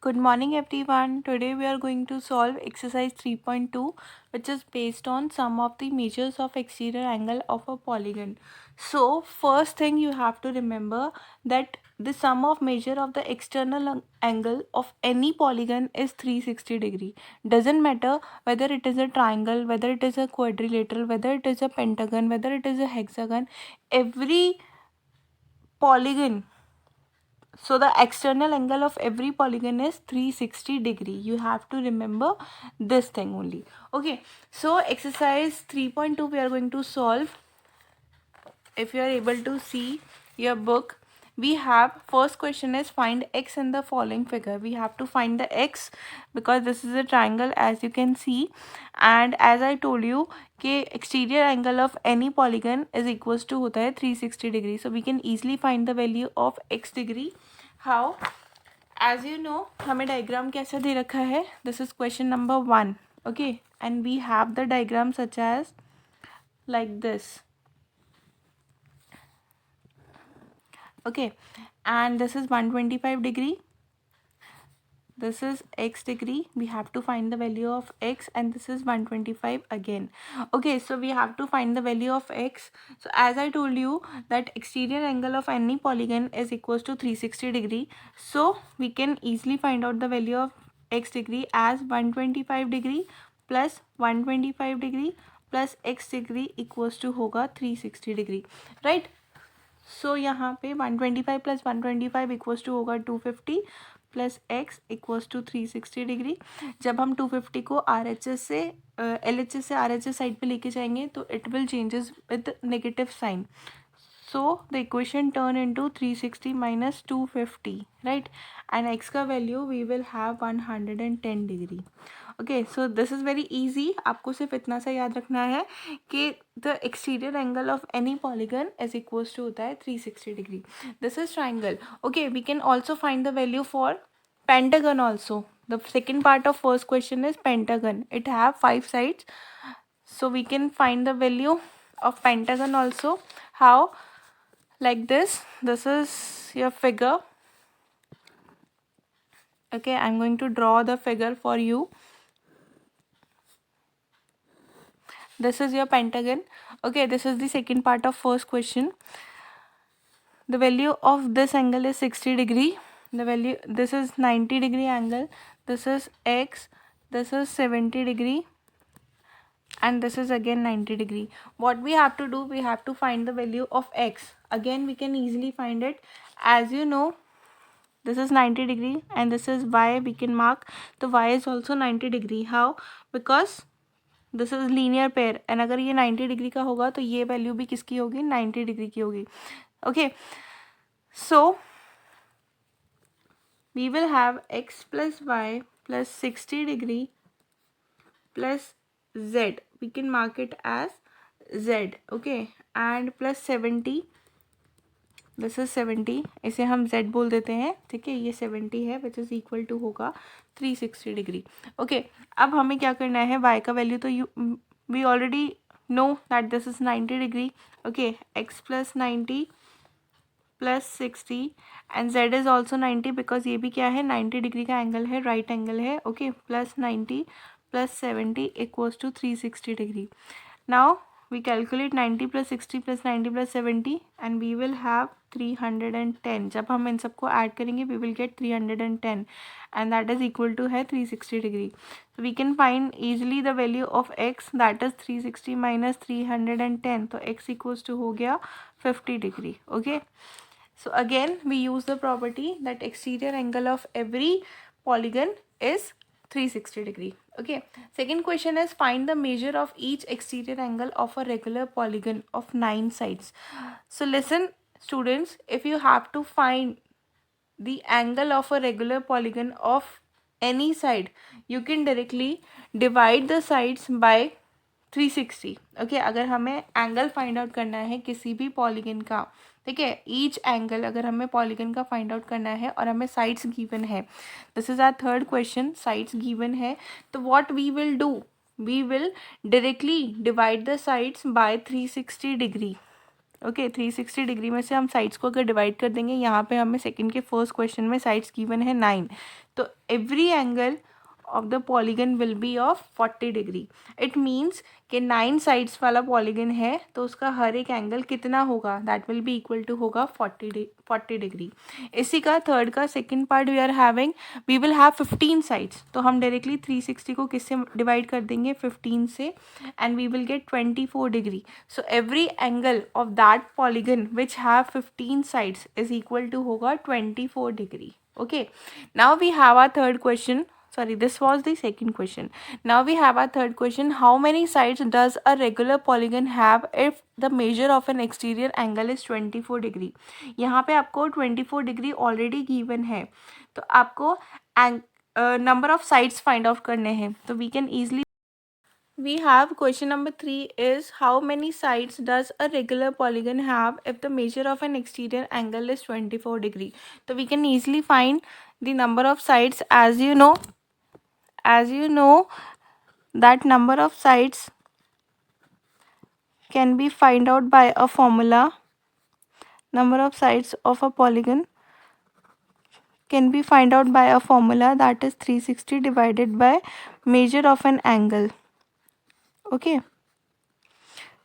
Good morning everyone. Today we are going to solve exercise 3.2, which is based on sum of the measures of exterior angle of a polygon. So first thing you have to remember that the sum of measure of the external angle of any polygon is 360 degree. Doesn't matter whether it is a triangle, whether it is a quadrilateral, whether it is a pentagon, whether it is a hexagon, every polygon, so the external angle of every polygon is 360 degree. You have to remember this thing only. Okay, so exercise 3.2 we are going to solve. If you are able to see your book, we have first question is find x in the following figure. We have to find the x because this is a triangle, as you can see, and as I told you कि exterior angle of any polygon is equals to होता है 360 degree. So we can easily find the value of x degree. How? As you know, हमें diagram कैसा दे रखा है. This is question number 1. Okay, and we have the diagram such as like this. Okay, and this is 125 degree, this is x degree. We have to find the value of x, and this is 125 again. Okay, so we have to find the value of x. So as I told you that exterior angle of any polygon is equals to 360 degree, so we can easily find out the value of x degree as 125 degree plus 125 degree plus x degree equals to होगा 360 degree, right? सो यहाँ पे 125 plus 125 equals to होगा 250 plus x equals to 360 degree. जब हम 250 को R H S से L H S से R H S side पे लेके जाएंगे तो it will changes with negative sign. So the equation turn into 360 minus 250, right? And x का value we will have 110 degree. Okay, so this is very easy. आपको सिर्फ इतना सा याद रखना है कि the exterior angle of any polygon is equals to होता है 360 degree. This is triangle. Okay, we can also find the value for pentagon also. The second part of first question is pentagon. It have 5 sides. So we can find the value of pentagon also. How? Like this is your figure. Okay, I'm going to draw the figure for you. This is your pentagon. Okay, this is the second part of first question. The value of this angle is 60 degree. The value, this is 90 degree angle, this is x, this is 70 degree, and this is again 90 degree. What we have to do, we have to find the value of x. Again we can easily find it. As you know, this is 90 degree and this is y. We can mark the y is also 90 degree. How? Because this is linear pair, and अगर ये 90 degree का होगा तो ये value भी किसकी होगी, 90 degree की होगी. Okay, so we will have x plus y plus 60 degree plus z. We can mark it as z. Okay, and plus 70. This is 70, इसे हम z बोल देते हैं. ठीक है, ये 70 है विच इज़ इक्वल टू होगा 360 डिग्री. ओके, अब हमें क्या करना है, y का वैल्यू तो we already know that this is 90 degree. Okay, x plus 90 plus 60 and z is also 90 because ये भी क्या है, 90 डिग्री का एंगल है, राइट एंगल है. Okay, plus 90 plus 70 equals to 360 degree. Now we calculate 90 plus 60 plus 90 plus 70 and we will have 310. जब हम इन सबको ऐड करेंगे we will get 310 and that is equal to है 360 degree. So we can find easily the value of x, that is 360 minus 310. तो x equals to हो गया 50 degree. Okay, so again we use the property that exterior angle of every polygon is 360 degree. Okay, second question is find the measure of each exterior angle of a regular polygon of 9 sides. So listen students, if you have to find the angle of a regular polygon of any side, you can directly divide the sides by 360. Okay, अगर हमें angle find out करना है किसी भी polygon का, ठीक है, each angle अगर हमें पॉलीगन का फाइंड आउट करना है और हमें साइड्स गिवन है, this is our third question, sides given है, तो what we will do, we will directly divide the sides by 360 degree. Okay 360 degree में से हम साइड्स को अगर डिवाइड कर देंगे, यहाँ पे हमें सेकंड के फर्स्ट क्वेश्चन में साइड्स गिवन है 9, तो every angle of the polygon will be of 40 degree. It means कि 9 साइड्स वाला पॉलीगन है तो उसका हर एक एंगल कितना होगा, that will be equal to होगा 40 डिग्री। इसी का थर्ड का second part we are having, we will have 15 sides, तो हम डायरेक्टली 360 को किससे डिवाइड कर देंगे, 15 से, and we will get 24 degree. So every angle of that polygon which have 15 sides is equal to होगा 24 degree. Okay, now we have our third question. Sorry, this was the second question. Now we have our third question. How many sides does a regular polygon have if the measure of an exterior angle is 24 degree? यहाँ पे आपको 24 degree already given है, तो आपको number of sides find out करने हैं, तो we can easily we have question number 3 is how many sides does a regular polygon have if the measure of an exterior angle is 24 degree? So we can easily find the number of sides, as you know that number of sides can be find out by a formula. Number of sides of a polygon can be find out by a formula, that is 360 divided by measure of an angle. Okay,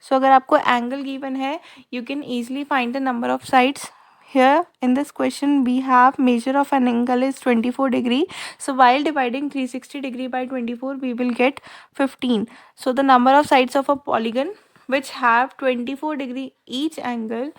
so अगर आपको angle given है, you can easily find the number of sides. Here in this question we have measure of an angle is 24 degree, so while dividing 360 degree by 24 we will get 15. So the number of sides of a polygon which have 24 degree each angle,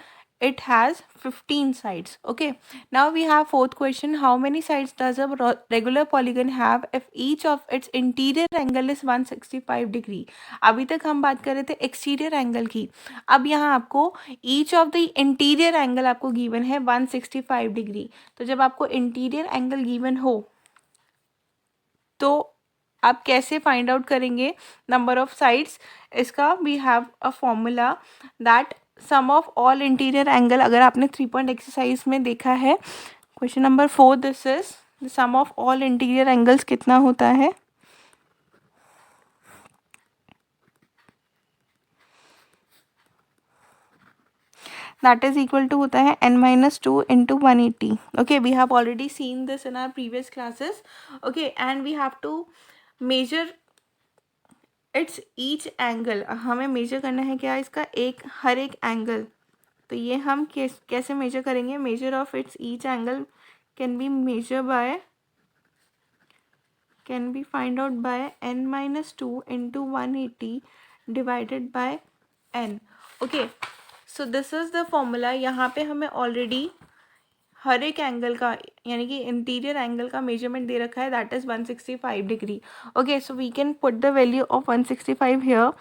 it has 15 sides. Okay, now we have fourth question, how many sides does a regular polygon have if each of its interior angle is 165 degree? अभी तक हम बात कर रहे थे exterior angle की, अब यहाँ आपको each of the interior angle आपको गिवन है 165 डिग्री। तो जब आपको इंटीरियर एंगल गिवन हो तो आप कैसे फाइंड आउट करेंगे नंबर ऑफ साइड्स? इसका we have a formula that sum of all interior angle, अगर आपने 3 पॉइंट एक्सरसाइज में देखा है question number 4, this is the sum of all interior angles कितना होता है, that is equal to होता है n-2 into 180. Okay, we have already seen this in our previous classes. Okay, and we have to measure its each angle. हमें measure करना है क्या, इसका हर एक एंगल, तो ये हम कैसे मेजर करेंगे? measure of its each angle can be find out by n-2 into 180 divided by n. Okay, so this is the formula. यहाँ पे हमें ऑलरेडी हर एक एंगल का यानी कि इंटीरियर एंगल का मेजरमेंट दे रखा है, that is 165 degree. Okay, so we can put the value of 165 here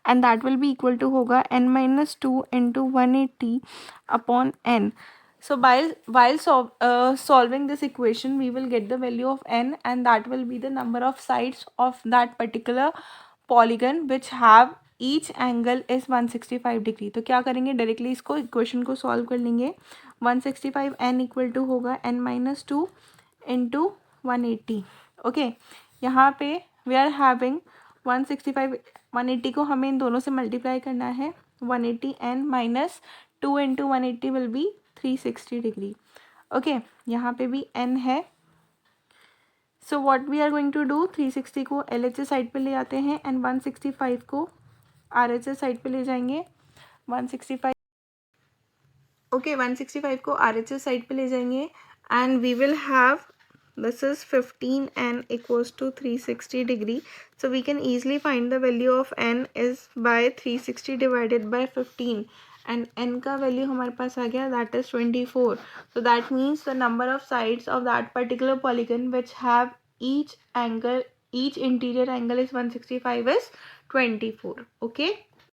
and that will be equal to होगा n-2 into 180 upon n. So while solving this equation we will get the value of n and that will be the number of sides of that particular polygon which have each angle is 165 degree. तो क्या करेंगे, directly इसको equation को solve कर लेंगे। 165 n equal to होगा n-2 into 180। Okay, यहाँ पे वी आर हैविंग 165, 180 को हमें इन दोनों से मल्टीप्लाई करना है, 180 n minus 2 into 180 will be 360 degree. Okay, यहाँ पे भी n है, so what we are going to do, 360 को LHS साइड पे ले आते हैं एंड 165 को RHS साइड पे ले जाएंगे। 165 ओके 165 को RHS साइड पे ले जाएंगे and we will have this is 15n equals to 360 degree. So we can easily find the value of n is by 360 divided by 15 and n का value हमारे पास आ गया, that is 24. So that means the number of sides of that particular polygon which have each interior angle is 165 is 24. Okay,